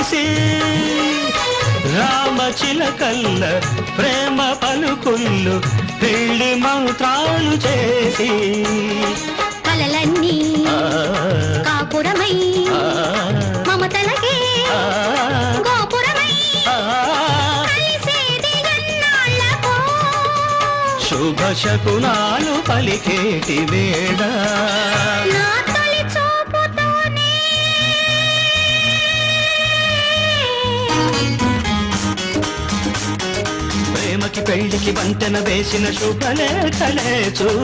చేసి రామచిలకల్ల ప్రేమ పలుకుళ్ళు పెళ్లి మంత్రాలు చేసి కలలన్నీ కాపురమై మమతలకే గోపురమై శుభ శకునాలు పలికేటి వేళ ప్రేమకి పెళ్లికి వంతెన వేసిన శుభలేఖలే